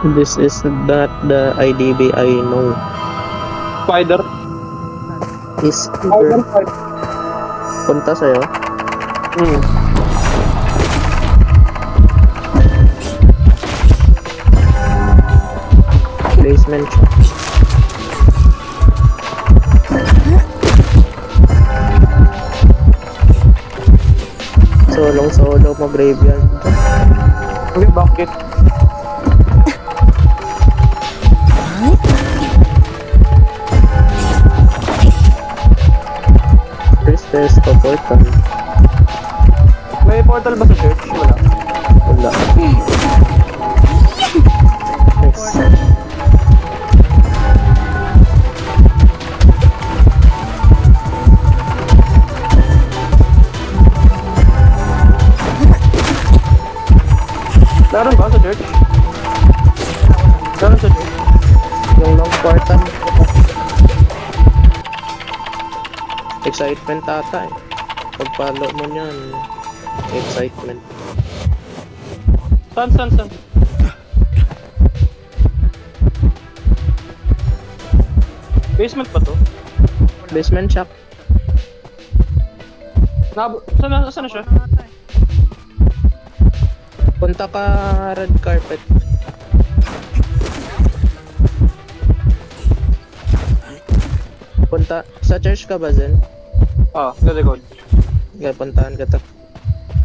This is not the IDB I know. Spider. Is Spider. punta sa'yo? Basement siya. Solo mo graveyard. Okay, bakit? Priestess to portal. May portal ba sa church? Wala. Wala. Next. Meron ba sa church? Meron sa church. Yung long portal. Excitement ata eh. Pag-follow mo niyan, excitement. San? Basement ba to? Basement shop. Saan na siya? Punta ka red carpet. Punta sa church ka ba, Zen? Sa likod. Kaya puntahan ka to.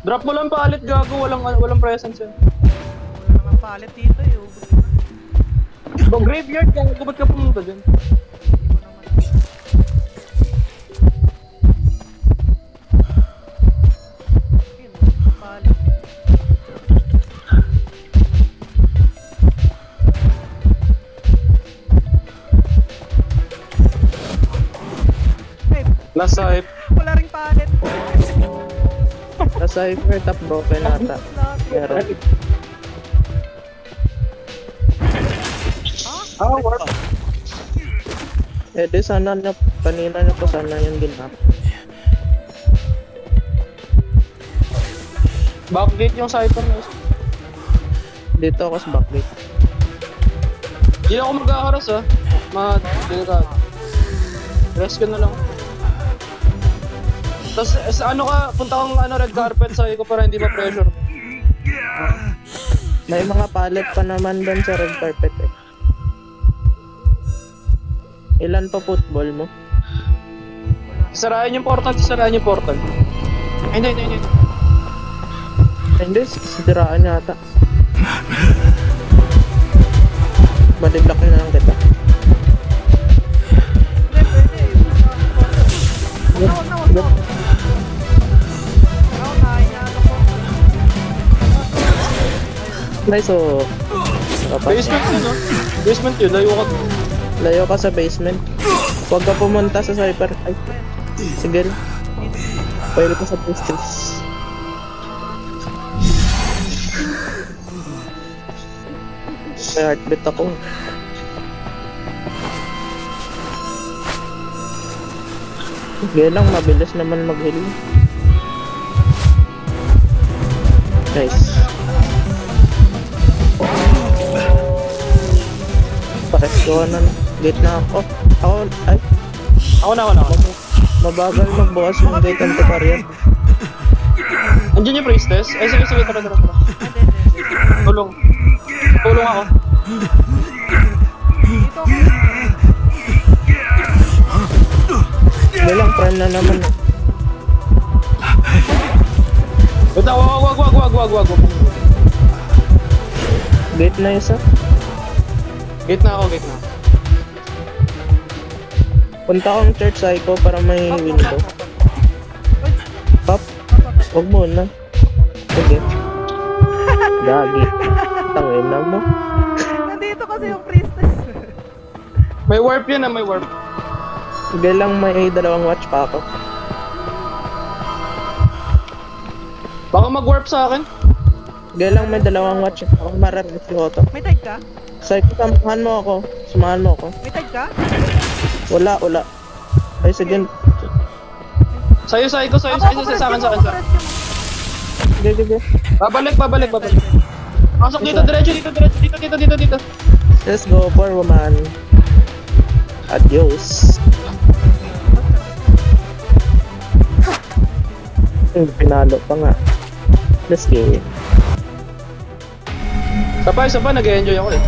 Drop mo lang palit, gago. Walang presence yan. Wala naman palit dito eh. Bang graveyard, gago. Ba't ka pumunta dyan? Palit. Hey, Last side. wala ring palit. Sa cipher top broken ata. Meron. Warp. Eh di sana na kanina na pa sana yung ginap. Backgate yung cypher na isa. Dito ako sa backgate. Hindi na ako mag-aaras delikado. Rescue na lang. Tapos sa punta kang red carpet sa ko para hindi ma-pressure. May mga pallet pa naman doon sa red carpet eh. Ilan pa football mo? Sarayan yung portal. Hindi. Hindi, sidiraan yata. Madiblock na lang kita. Hindi, pwede. Wag na, inaano ko. Nice, so... Basement yun, no? Basement yun, Layo ka sa basement. Huwag ka pumunta sa cypher. Ay, sige. Pwede ka sa basement. May heartbeat ako. Sige lang, mabilis naman mag-heal. Nice. Parestuhanan. Gate na ako. Ako na. Mabagal magbukas yung gate ang tukaryan. Andiyan yung priestess? Sige, tara. Tulong ako. Dito ako. Hindi lang, prime na naman. Wait, wag. Gate na isa. Gate na ako. Punta akong church psycho para may window. Pop, huwag mo na. Sige. Gagi. Tangin na mo. Nandito kasi yung priestess. May warp yan may warp. Sige lang, may dalawang watch pa ako. Baka mag-warp sa akin. Sige lang, may dalawang watch. Ako mararap ko to. May tag ka? Psycho, samahan mo ako. May tag ka? Wala. Ay, sige. Sa'yo, sa akin. Ako, Sa akin. Sige. Babalik. Pasok dito, diretso dito, diretso dito, dito, dito, dito. Let's go, poor woman. Adios. Pinalo pa nga. Let's go. Isa pa, nag-enjoy ako eh.